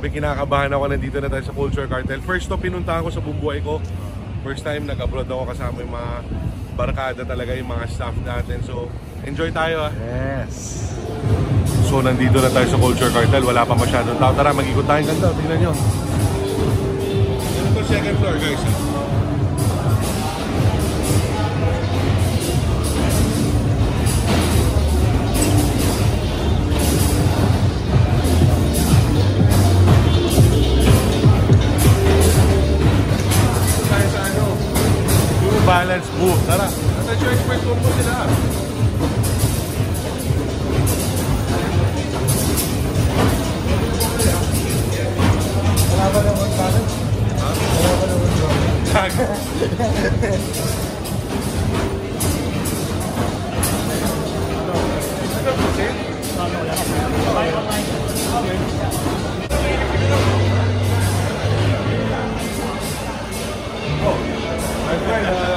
Grabe, kinakabahan ako. Nandito na tayo sa Culture Cartel. First to pinuntahan ko sa bubuhay ko. First time nag-abroad ako kasama yung mga barkada talaga, yung mga staff natin. So, enjoy tayo ah. Yes. So, nandito na tayo sa Culture Cartel. Wala pa masyadong tao. Tara, mag-ikot tayo. Ganda, tingnan nyo. Ito second floor, guys. Balance booth. Tara, nasa Church First Room po sila. Wala ba naman balance? Ha? Wala ba naman balance? Tago.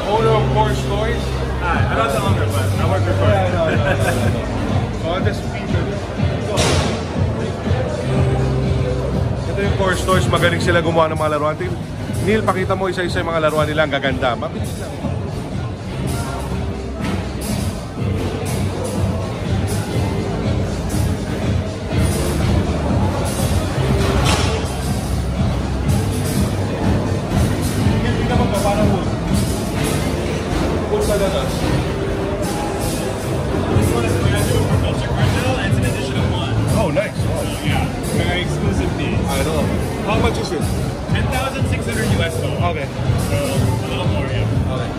Owner of Course Toys. Hi, I'm not the owner, but I work for Course. So I'll just feature this. Ito yung Course Toys. Magaling sila gumawa ng mga laruan. Neil, pakita mo isa-isa yung mga laruan nila. Ang gaganda. Mabilis lang. Hindi ka magpaparang wood. Wood talaga. This one is we got to do it for Culture Cartel, and it's an edition of one. Oh, nice. Oh. Yeah, very exclusive piece. I know. How much is it? 10,600 US dollars. Okay. So a little more, yeah. Okay.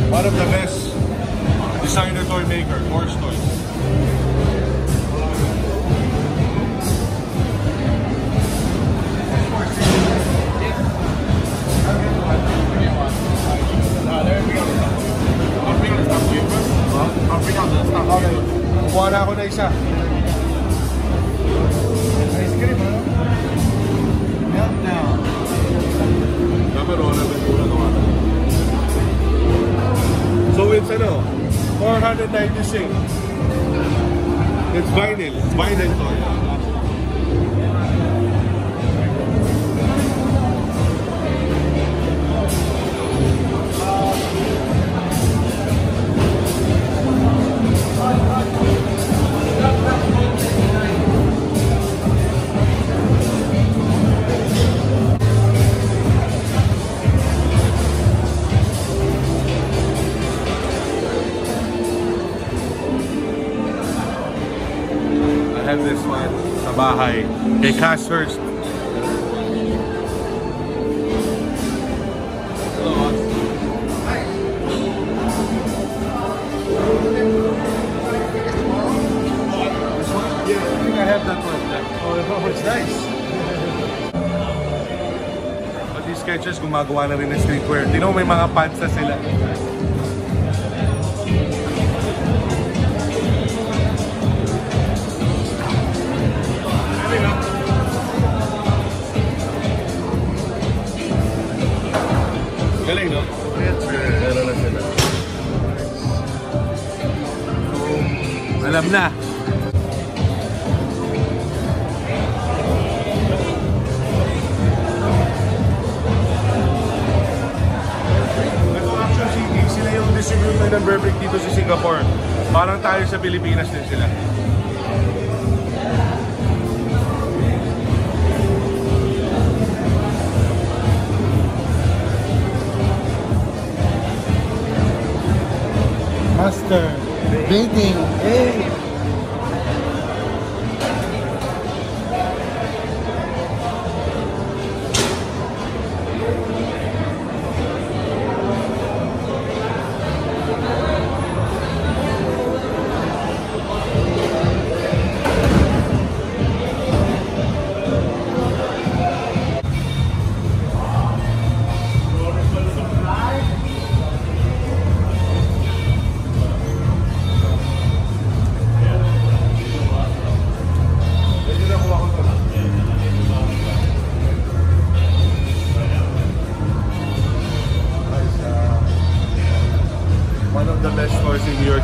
One of the best designer toy maker, Course Toys. Okay. Kuha na ako na isa. Ice cream, ano? Meltdown. Dapat wala na bentura ko. So it's ano, 496. It's vinyl. It's vinyl toy. I have this one sa bahay. Kay Cass Hurst. Yeah, I think I have that one. Oh, it's nice. But these sketches, gumagawa na rin ng streetwear. Tingnan mo, may mga pants na sila. Galing, no? Meron na sila. Alam na. Ito actually, sila yung distributor ng Burberry dito sa Singapore. Parang tayo sa Pilipinas din sila. Master. Painting. Hey!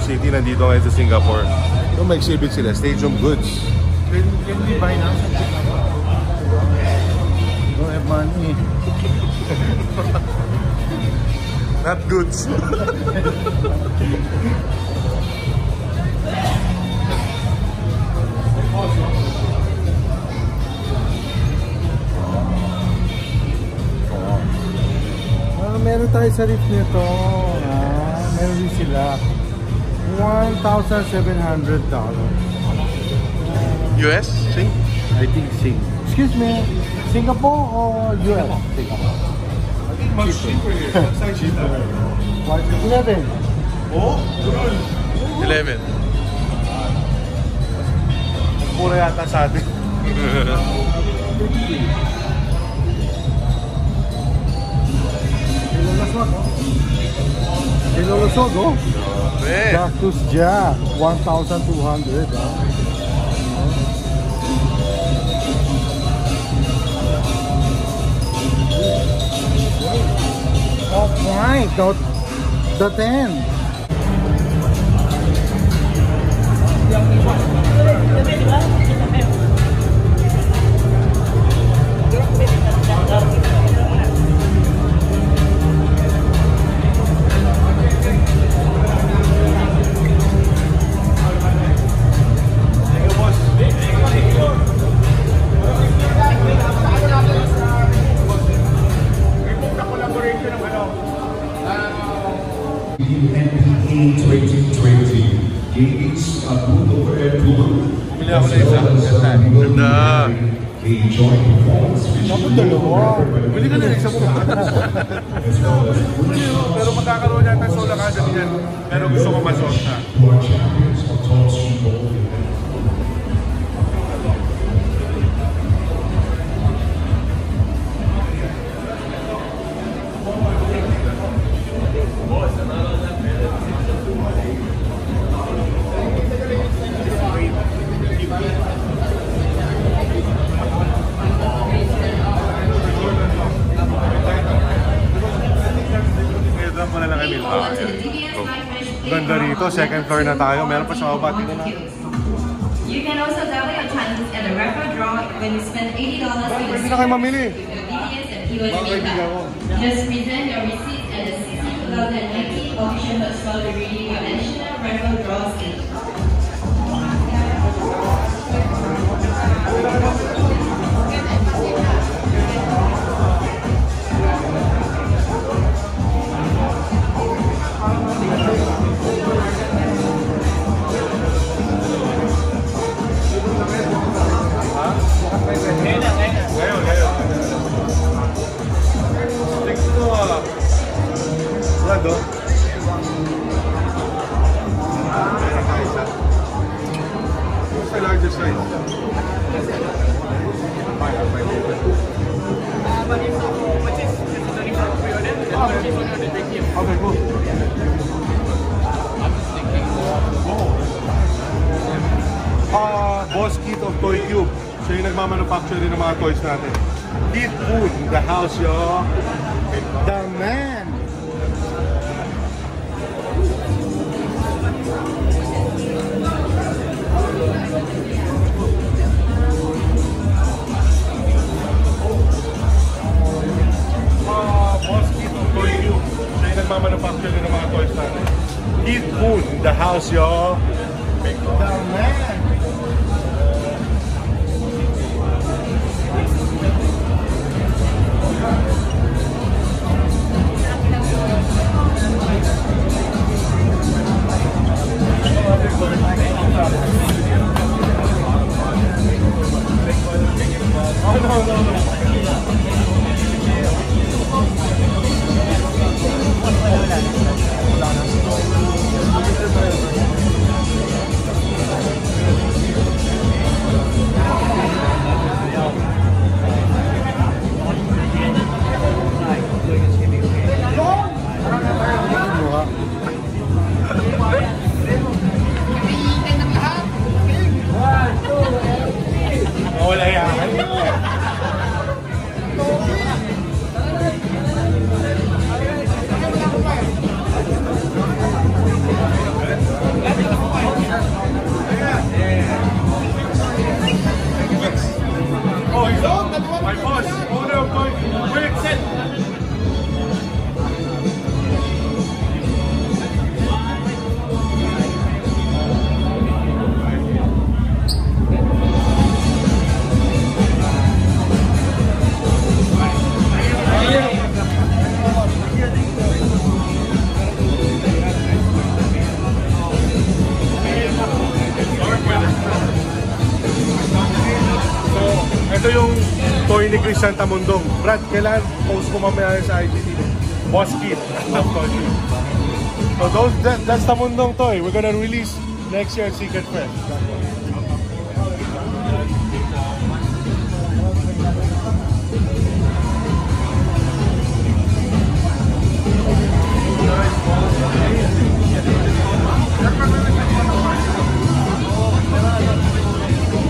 City, nandito ngayon sa Singapore. So may exhibit sila, Stadium Goods. Can we buy now? Don't have money. Not goods. Meron tayo sa rip nito. Meron din sila. $1,700. US? Sing? I think Sing. Excuse me, Singapore or US? Singapore. I think much cheaper here. That's like cheaper. What? 11. Oh? 11. Mura yata sa atin. Nilulusog, oh. Eh. Cactus Jack, 1,200. Oh my, the 10. NPA 2020 Games Abundo Airport. Bumili ako na isa. Ganda. A joint performance Dapat dalawa. Bili ka na isa mo. Pero magkakaroon yata sa Soul Academy yan. Pero gusto ko masot siya. to our champions of Tall Street Bowling. Ngayon mo na lang kami. Ganda rito. Second floor na tayo. Meron pa sa baba. Tingnan na. You can also double your chances at a raffle draw when you spend $80 for your Pwede na kayo mamili. BTS and POS Bakit hindi ako? Just present your receipt at the CC 2019 auction stall to redeem your additional raffle draw slip. Ngayon. Check ito ah. Brad oh. What's the largest size? Okay, cool. Boss Kit of Toy Cube. Siya yung nagmamanufacture din ng mga toys natin. Kid Food in the house, yo. The man. Boss Kit of Toy Cube. Siya yung nagmamanufacture din ng mga toys natin. Kid Food in the house, yo. The man. Christian Tamundong. Brad, kailan post ko mamaya sa IGTV? Boss Kid. So that's Tamundong toy. We're gonna release next year Secret Fresh.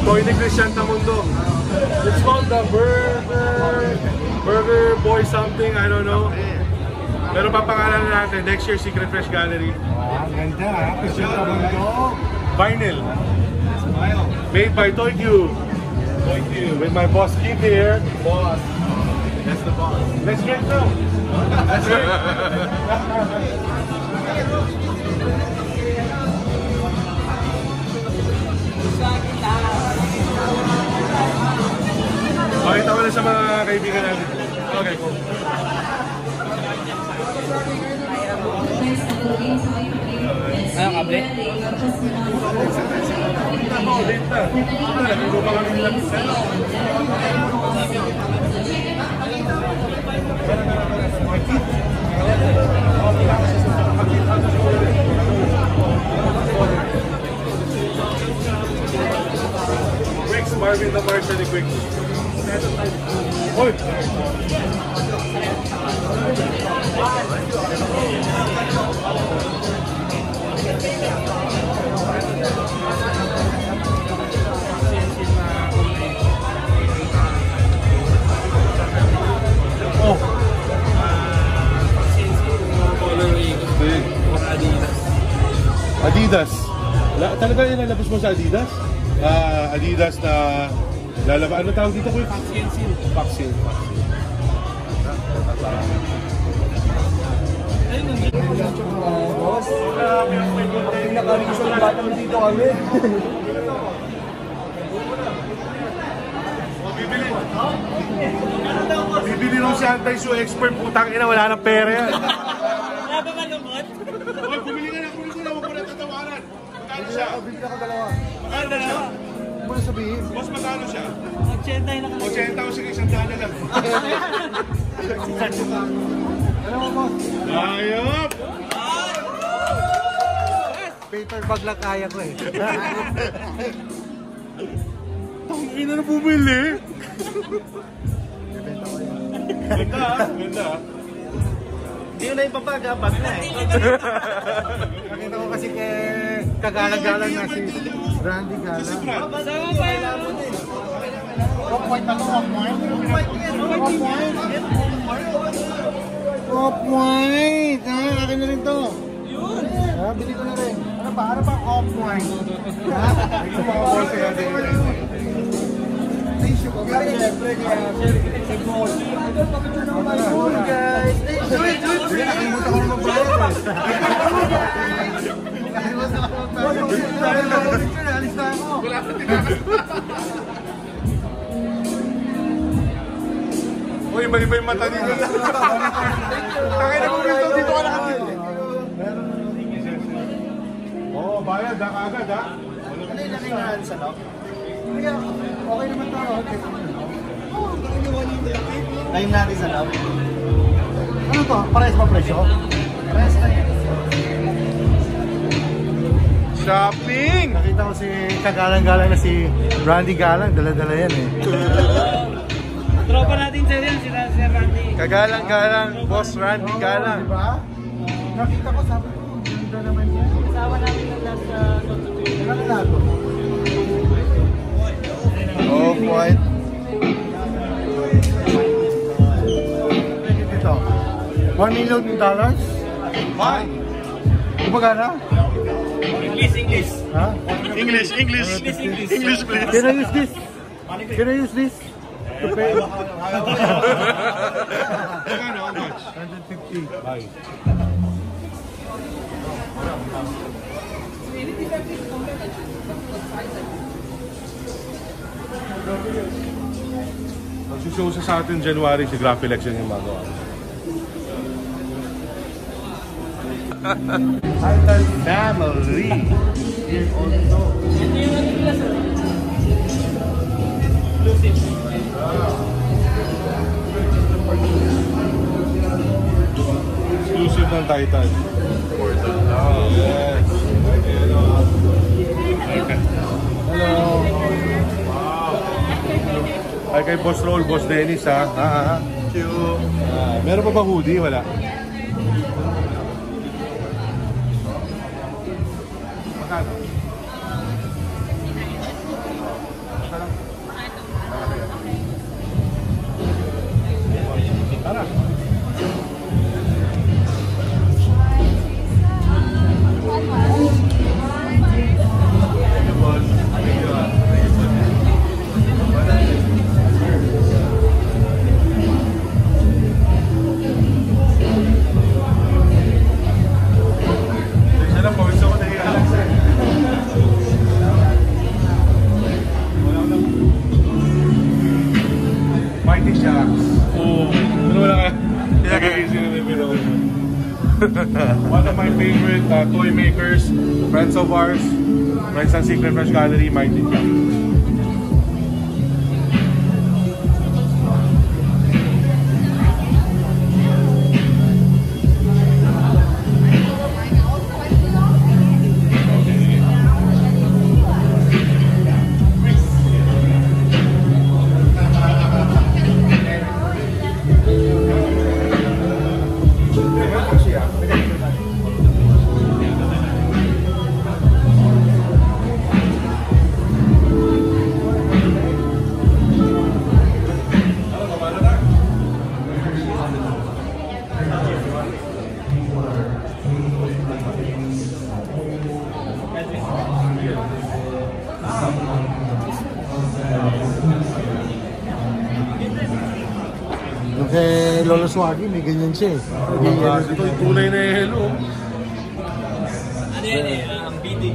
Toy ni Christian Tamundong. It's called the Burger Boy something, I don't know. Pero papangalan natin next year Secret Fresh Gallery. Ganda, Christian Tamundong. Vinyl. Made by Toy Cube. With my boss Keith here. Boss. That's the boss. Let's get now. Let's get. Pakita ko na sa mga kaibigan natin. Okay, cool. Ano kable? Quicks, Marvin the Marshall ni Quicks. Hoy! Oh! Adidas. Talaga yung nalabas mo sa Adidas? Adidas na lalabas. Ano tawag dito ko? Vaccine. Boss, pinaka-reason ba't nandito kami? Bibili nung si anti-shoe expert, putang ina, wala nang pera yan. Wala ba malungkot? Hoy, bumili ka na, huwag mo na tatawaran. Magkano siya? Bili ka dalawa. Magkano siya? Ano mo na sabihin? Boss, magkano siya? 80 na kami. 80 o sige, 100 na lang. Ano mo, boss? Ayop! Paper bag lang kaya ko eh. Tangina na bumili. Ganda ah, ganda ah. Hindi ko na ipapag, bag na eh. Nakita ko kasi kagalang-galang na si Randy Galang. Sama pa yun. Off-white na to, off-white? Off-white! Ah, akin na rin to. Yun! Ah, bili ko na rin. Ano ba off-white? Ito pa ako sa natin. Tissue ko. Siyempre, kaya sa gold. Gold, guys! Do it! Nakalimutan ko na mag-bayad eh. Nakalimutan ko na mag-bayad. Alis na ako. Uy, iba-iba yung mata dito. Takay na kung dito ka nakatid. Oo, bayad ha, kaagad ha. Ano yung lakingan sa loob? Okay naman tayo. Time natin sa loob. Ano to? Parehas ba presyo? Parehas na yan. Shopping! Nakita ko si kagalang-galang na si Randy Galang. Dala-dala yan eh. Tropa natin sir yan, sila si Randy. Kagalang-galang, boss Randy Galang. Diba? Nakita ko, sabi ko, ganda naman yan. Kasama namin ng last Ano na ito? Off-white. Ito. $1 million? Why? Kumagana? English. Ha? English, English. English, please. Can I use this? Can I use this? To pay? Magkano? How much? 150. Bye. Magsushow siya sa atin January, si Graphilex yun yung magawa. Titan Family. Here also. Ito yung ano nila sir. Exclusive. ng Titan. Oh, yes. Hello. Ay kay Boss Roll, Boss Dennis ha. Thank you. Meron pa ba hoodie? Wala. Magkano? Tara. Mighty Sharks. Oh, ano wala ka? One of my favorite toy makers, friends of ours, friends ng Secret Fresh Gallery, Mighty Sharks. Kay Lolo Swaggy, may ganyan siya eh. Ito yung tunay na hello. Ano yan eh, ang bidding.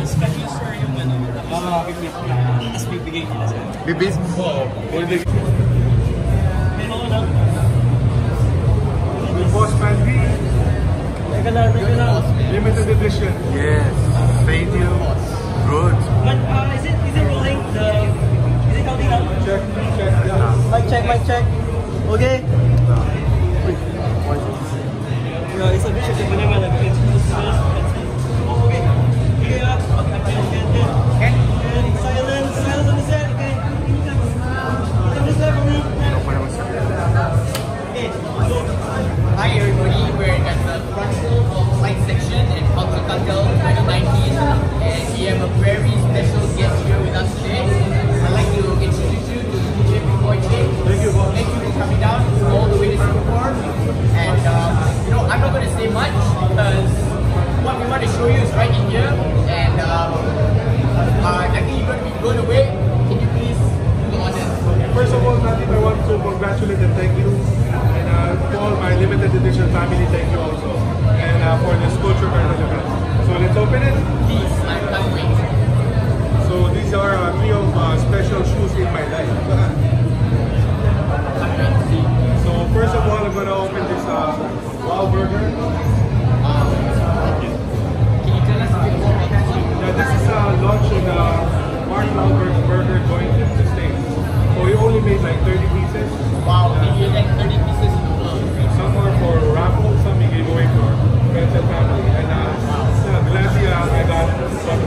Special store yung ano, tapos bibigay nila sa'yo. Bibis? Oo. Pwede. Pero ako lang. Yung Boss Man B. Teka lang. Limited edition. Yes. Thank you. Good. But is it rolling? Is it counting up? Check. Mic check. Okay. Yeah, it's a bit of a banana. Okay. Okay, okay. And silence on the set. Okay. Come this way for me. Okay. Hi everybody, we're at the front light section in Culture Cocktail 2019 and we have a very special guest here with us today. I'd like to introduce you to DJ Big Boy J. Thank you for coming down all the way to Singapore. And I'm not going to say much because what we want to show you is right in here. And I think you're going to be blown away. Can you please go on this? First of all, Natin, I want to congratulate and thank you. And to all my limited edition family, thank you also. And for this Culture Cartel event. So let's open it. Please, I can't wait. So these are three of special shoes in my life. So first of all, I'm going to open this Wow Burger. Can you tell us a bit more about this? Yeah, this is launching Mark Wahlberg's burger joint in the States. So he only made like 30 pieces. Wow, maybe like 30 pieces in the world. Some are for raffle, some he gave away for friends and family. And glad I got some.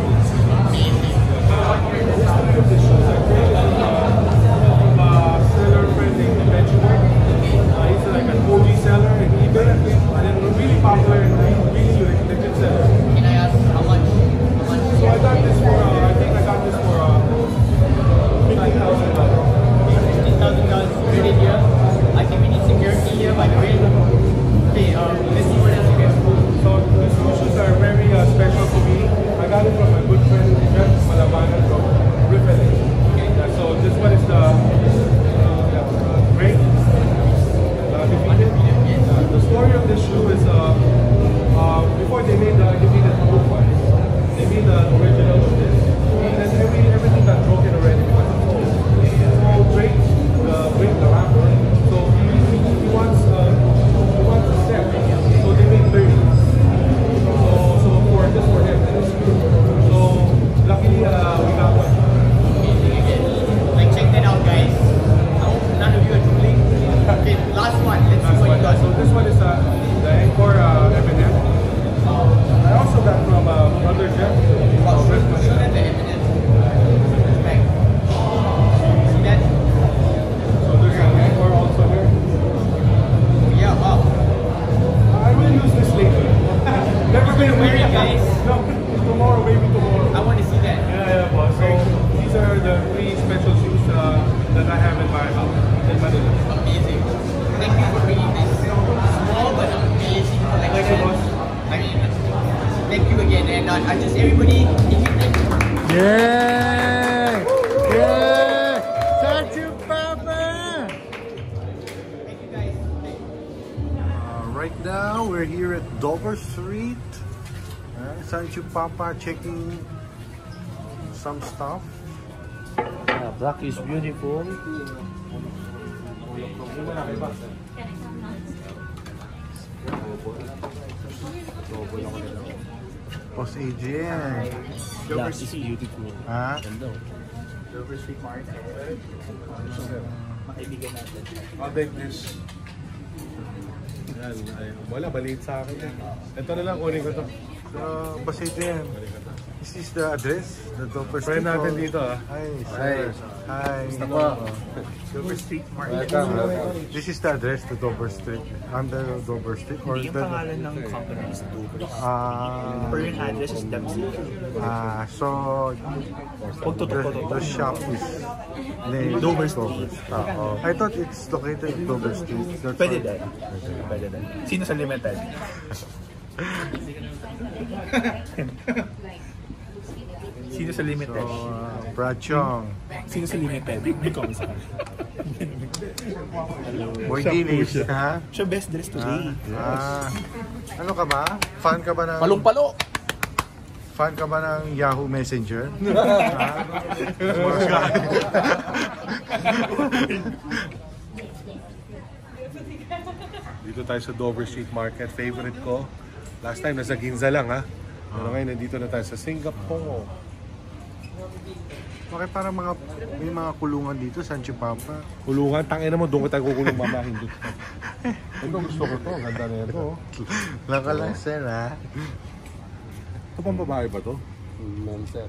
Seller-friendly benchmark. He's like an OG seller in eBay, and then really popular and really legit seller. Can I ask how much? So I got this for, I think I got this for $50,000. $15,000 good in here. I think we need security here, by the way. Okay, let's see what else we get. So these two shoes are very special to me. I got it from my Amazing. Thank you for bringing this small but amazing collection. I mean, thank you again, and I just everybody. Yeah! Yeah! Sancho Papa! Thank you guys. Right now, we're here at Dover Street. Sancho Papa checking some stuff. Yeah, black is beautiful. Boss Adrian. Black is beautiful. Ha? Ganda. Dover Street Market. Makaibigan natin. I'll take this. Yan, wala, baliit sa akin. Ito na lang, kunin ko to. Boss Adrian, this is the address? The Dover Street? Friend natin dito Hi, sir. Hi. Dover Street Market. This is the address, the Dover Street. Under Dover Street? Or Yung pangalan ng company is Dover. Ah, Pero yung address is Dempsey. so the shop is named Dover Street. I thought it's located at Dover Street. That's Pwede why- din. Pwede din. Sino sa limited? Sino sa limited? So, Brad Chong, Sino sa limited? May comments ka. Boy Dinis, ha? Siya best dressed today. Ano ka ba? Fan ka ba ng Palong-palo! Fan ka ba ng Yahoo Messenger? Dito tayo sa Dover Street Market. Favorite ko. Last time nasa Ginza lang ha. Pero ngayon nandito na tayo sa Singapore. Bakit parang may mga kulungan dito, Sancho Papa? Kulungan, tangina mo, doon ko tayo kukulong mamahin dito. Ito gusto ko to, ganda na ito. Laka lang, sir, ha? Ito pang babae ba to? Non-set.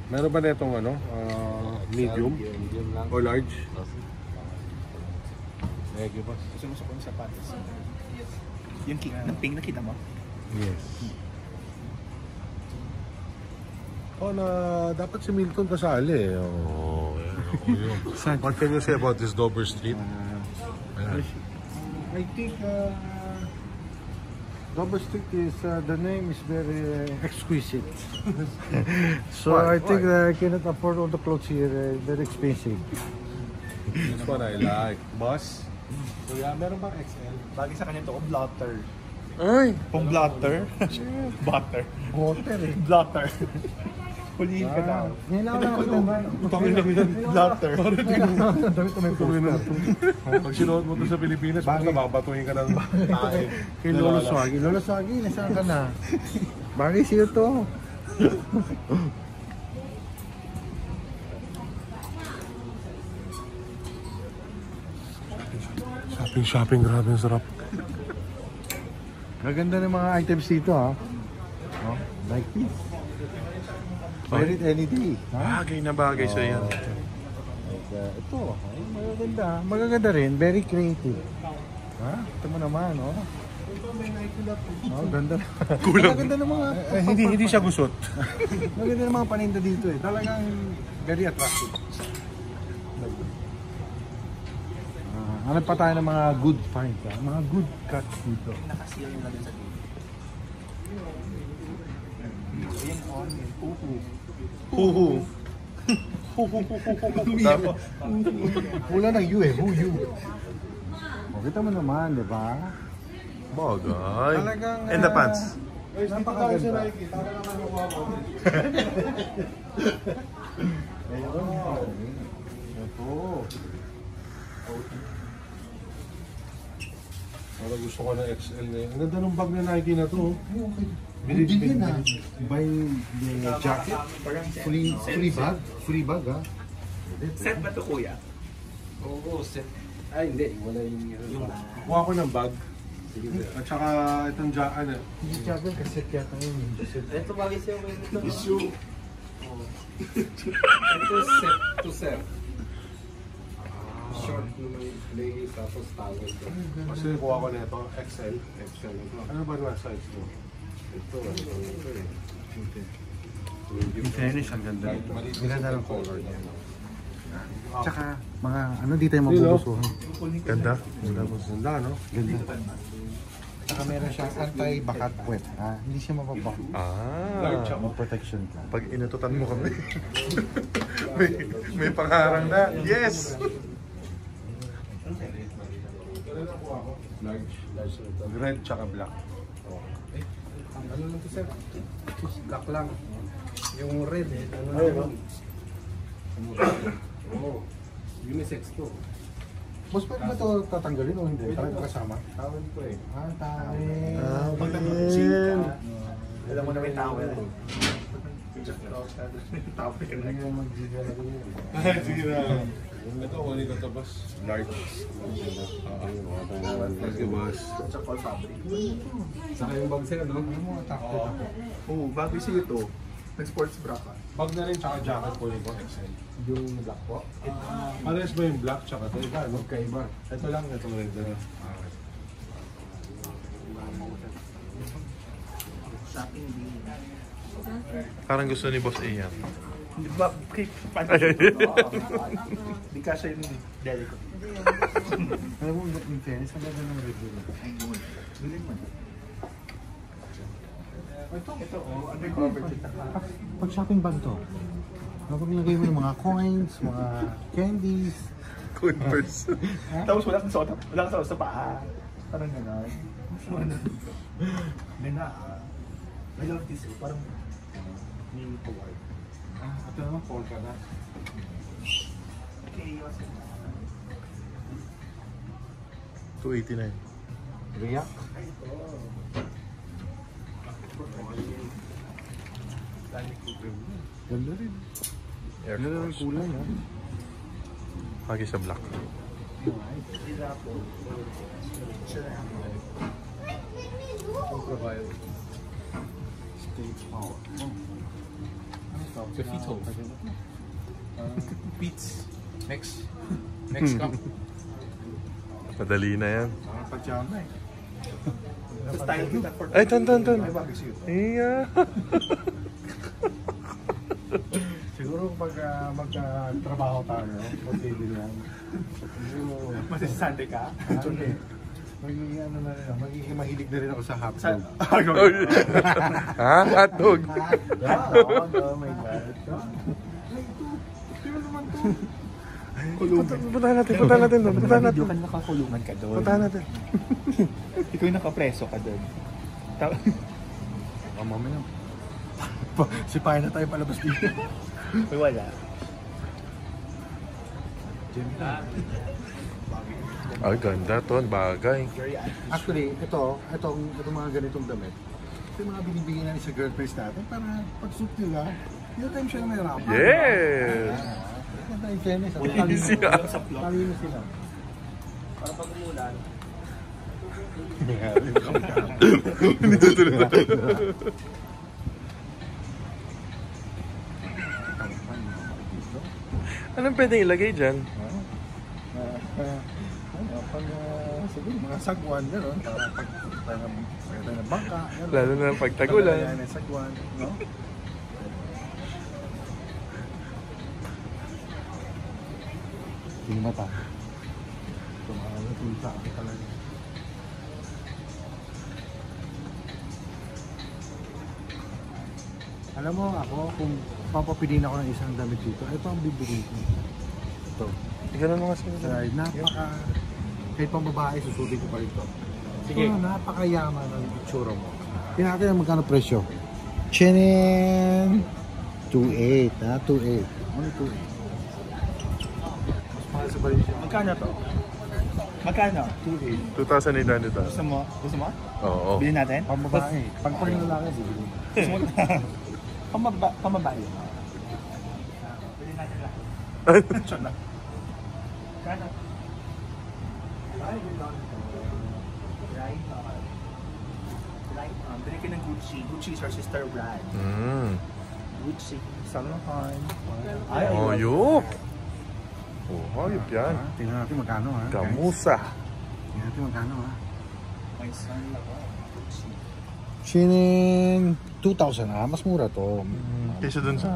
Meron ba na itong ano, medium? Medium lang. Or large? Thank you, boss. Gusto mo sa kung sapatos. Yung pink nakita mo? Yes. Oh, dapat si Milton kasali eh. Oh, what can you say about this Dover Street? Ayan. I think Dover Street is, the name is very exquisite. So Why? I think I cannot afford all the clothes here, very expensive. This one I like. Boss? So yeah, meron bang XL? Bagay sa kanya ito, blotter. Ay! Kung blotter? Butter. Water eh. Blotter. Huliin ka daw. Ngayon lang ako naman. Pangin lang yan. Blotter. Damit na may poster. Pag sinuot mo to sa Pilipinas, baka babatuhin ka ng tae. Kay Lolo Swagi. Lolo Swagi, nasaan ka na? Bagay siya to. Shopping, grabe ang sarap. Gaganda ng mga items dito, ha? Oh, like this. Wear it any day. Ha? Bagay na bagay sa yan. Ito, ay, magaganda. Magaganda rin. Very creative. Ha? Ito mo naman, oh. Oh, ganda. Kulang. Magaganda ng mga... Hindi siya gusot. Maganda ng mga paninda dito eh. Talagang very attractive. Hanap pa tayo ng mga good finds, ha? Mga good cuts dito. Nakasiya yung natin sa dito. Ayan on, yung puhu. Huhu. Wala ng you eh. Who you? O, kita mo naman, di ba? Bagay. Talagang... And the pants. Napakaganda. Ito. Parang gusto ko ng XL na yun. Ang ganda ng bag na Nike na to. Hindi yan ah. Buy the jacket. Free bag ah. Set ba ito, kuya? Oo, set. Ay, hindi. Wala yung... Kuha ko ng bag. At saka itong jacket. Hindi jacket kasi yata yun. Ito bagay sa'yo may ito. Issue. Ito set to set. Short na may leggings tapos towel. Kasi kuha ko na ito. XL. XL ito. Ano ba na size mo? Ito eh. In fairness, ang ganda. Ang ganda ng color niya. Tsaka mga ano di tayo mabubusuhan. Ganda. Ganda, no? Ganda. Tsaka meron siyang anti-bakat wet. Hindi siya mababak. May protection ka. Pag inututan mo kami. may pangarang na. Yes! Red tsaka black. Ano lang to, sir? Black lang. Yung red, ano na yun? Unisex to. Boss, pwede ba ito tatanggalin o hindi? Tayo kasama? Tawin ko eh. Tawin. Alam mo na may tawin eh. Sige na. Ito, kunin ko ito, boss. Large. Sige, boss. Saka yung bag sa'yo, no? Ano mo, takot. Oo, bago siya ito. Nag-sports bra ka. Bag na rin, tsaka jacket po yung XL. Yung black po? Pares ba yung black, tsaka ito? Iba, magkaiba. Ito lang, itong red na. Parang gusto ni Boss Ian. Di ba? Okay, paano? Di ka siya yung deli ko. Alam mo, in fairness, ang ganda ng review. Ay, yun. Galing man. Ito, oh, undercover kita ka. Pag shopping bag to, napaglagay mo ng mga coins, mga candies. Converse. Tapos wala kang suot sa paa. Parang gano'n. Ganda. I love this. Parang mini forward. Ito naman, polka na. Okay, what's it? 289. React. Ganda rin. Air Ganda ng Force. kulay, ha? Lagi sa black. Stage power. Fito. Beats. Next cup. Madali na yan. Pajama eh. Style kita for Ay, ton. Ay, bakit siya? Iya. Siguro pag magka-trabaho tayo, posible yan. masisante ka. Actually, magiging ano na rin, magiging mahilig na rin ako sa hotdog. Ha? Hotdog? Hotdog, oh my God. Puntahan natin. Video ka nakakulungan ka doon. Puntahan natin. Ikaw yung nakapreso ka doon. Mamaya. Sipahin na tayo palabas dito. Uy, wala. Ay, ganda to. Bagay. Actually, itong mga ganitong damit, ito yung mga binibigyan natin sa girlfriends natin para pag-suit nila, hindi tayo siya nahirapan. Yes! Ganda yung fairness. Easy na. Talino sila. Para pag umulan, Anong pwedeng ilagay dyan? Siguro mga sagwan, gano'n. Para pag tayo ng bangka, gano'n. Lalo na pag tagulan. Pagkakayan ng sagwan, no? Hindi mata. Ito mga natuta ako talaga. Alam mo ako, kung papapiliin ako ng isang damit dito, ito ang bibigay ko. Ito. Ganun mo kasi. Dahil kahit pang babae, susutin ko pa rin ito. Sige. Ito, napakayaman ng itsura mo. Tingnan natin ang magkano presyo. Chinin! 2.8, ha? 2.8. Ano 2.8? Mas mahal sa Valencia. Magkano to? Magkano? 2.8. 2,800. Gusto mo? Oo. Bilhin natin? Pang babae. Pag pang lalaki, bibili. Gusto mo? Pamabae. Bilhin natin lang. Sure na. Kano? Bili ka ng Gucci. Gucci is our sister brand. Gucci. Salon. Ay, Oh, yup. Oh, hayop yan. Tingnan natin magkano, ha? Gamusa. Tingnan natin magkano, ha? my son lang. Gucci. Chinin! 2,000, ha? Mas mura to. Kaysa dun sa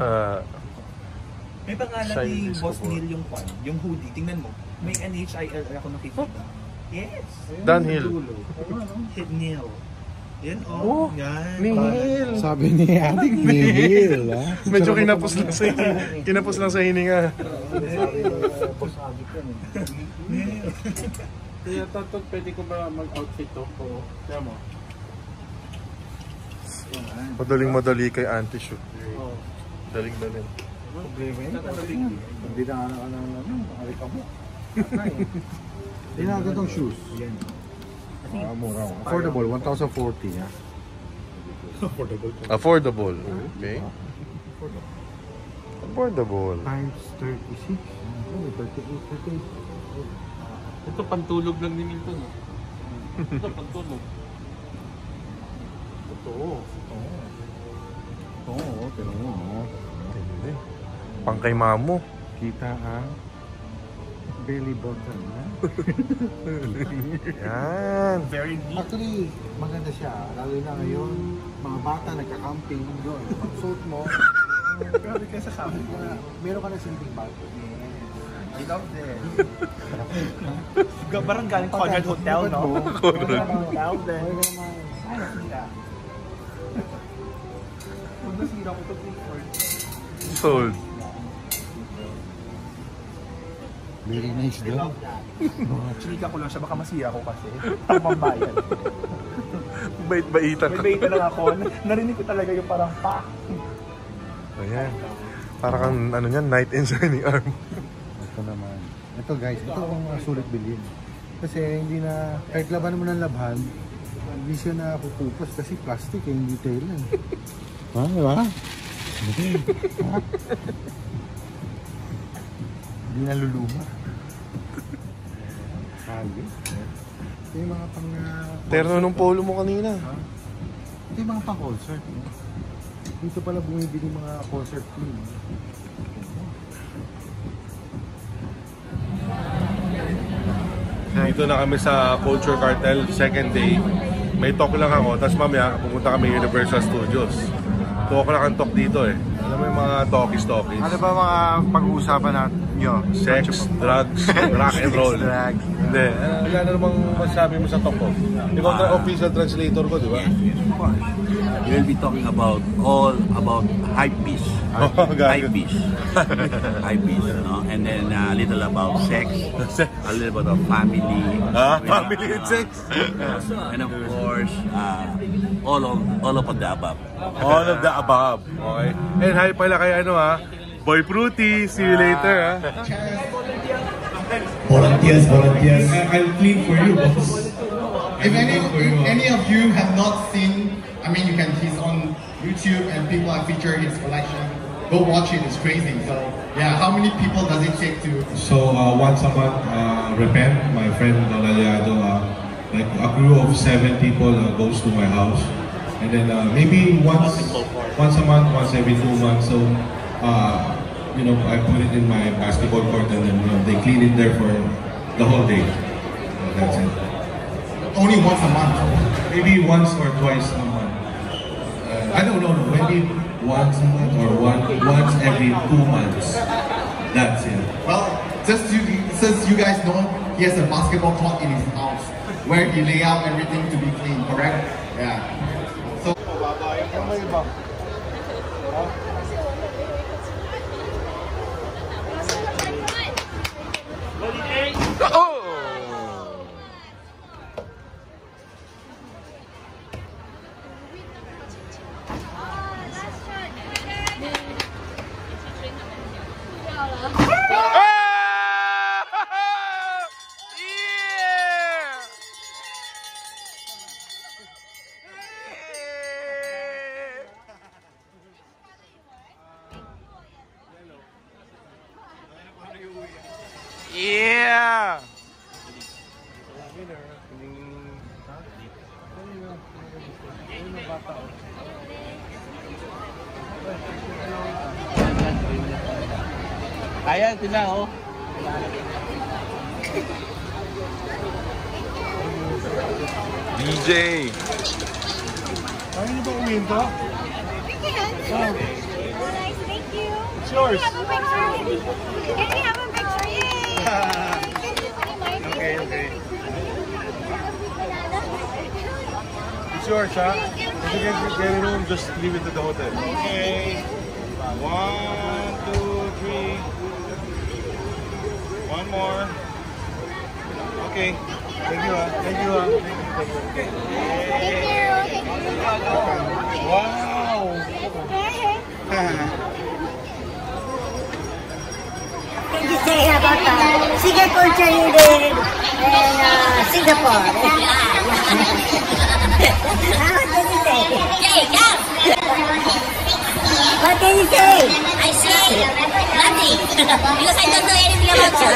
May pangalan Shine ni Disco Boss Ball. Neil yung hoodie. Tingnan mo. May NHIL ako nakikita. Yes. Dunhill. Neil. Yan, Oh, yan. Nihil. Sabi ni Adik, Nihil, ha? Medyo kinapos lang sa hininga. Kinapos lang sa hininga. Sabi ni Boss Adik yan, eh. Kaya tatot, pwede ko ba mag-outfit to? Oo. Kaya mo? Madaling-madali kay anti-shoot. Oo. Daling-daling. Problema yun. Hindi na ka ng makarika mo. Hindi na agad ang shoes. Yan. Mura. Affordable, 1,040, ha? Affordable. Okay. Affordable. Times 36. 38. Ito pantulog lang ni Milton. Ito pantulog. Totoo. Oo, pero mo. Pang kay mamo. Kita ang belly button, ha? Yan. Very neat. Actually, maganda siya. Lalo na ngayon, mga bata nagka-camping doon. Pag suot mo, Grabe kayo sa sabi. meron ka na sleeping bag. I love this. Barang galing Conrad Hotel, no? Hotel din. Ay, nasira. Kung nasira ko ito, Sold. Very nice daw. chinika ko lang siya, baka masira ko kasi. Ang pambayan. Bait-baitan May ka. bait na lang ako. Narinig ko talaga yung parang pa. Ayan. Para kang ano yan, knight in shining arm. Ito naman. Ito guys, ito ang sulit bilhin. Kasi hindi na, kahit laban mo ng labhan, hindi siya napupupos kasi plastic eh, hindi tela. Ha? Diba? Hindi naluluma. Kali. Ito yung mga pang... Terno nung polo mo kanina. Ito yung mga pang concert. Dito pala bumibili mga concert film. Dito na kami sa Culture Cartel, second day. May talk lang ako, tapos mamaya pupunta kami Universal Studios. Talk lang ang talk dito eh. Alam mo yung mga talkies-talkies. Ano ba mga pag-uusapan natin nyo? Sex, drugs, rock and roll. Drugs. Hindi. Wala na namang masasabi mo sa talk ko. Ikaw ang official translator ko, di ba? We will be talking about all about hype piece. Hype piece. Hype piece, no? And then a little about sex, a little bit of family. Family and sex. And of course, all of the above. All of the above. Okay. And hi pala kay ano ha, Boy Fruity. See you later ha. Volunteers. I'll clean for you, boss. If any of you have not seen, I mean, you can. He's on YouTube and people have featured his collection. Go watch it. It's crazy. So yeah, how many people does it take to? So once a month, Repent, my friend Donaliado, like a crew of 7 people goes to my house, and then maybe once a month, once every 2 months. So you know, I put it in my basketball court, and then they clean it there for the whole day. That's it. Only once a month. Maybe once or twice a month. I don't know, maybe once a month or once every 2 months. That's it. Well, since you guys know, he has a basketball court in his house where he lay out everything to be clean. Correct? Yeah. So. Yeah! Ayan, sila, oh. DJ! Ayaw nyo ba uwiin to? Nice, thank you. yours? Can we have a picture? Yay! Okay. It's yours, huh? If you can get it home, just leave it to the hotel. Okay. 1, 2, 3. One more. Okay. Thank you, huh? Thank you, huh? Thank you. Wow. Can you say about Sige culture in Singapore? What can you say? What can you say? I say nothing because I don't know anything about you.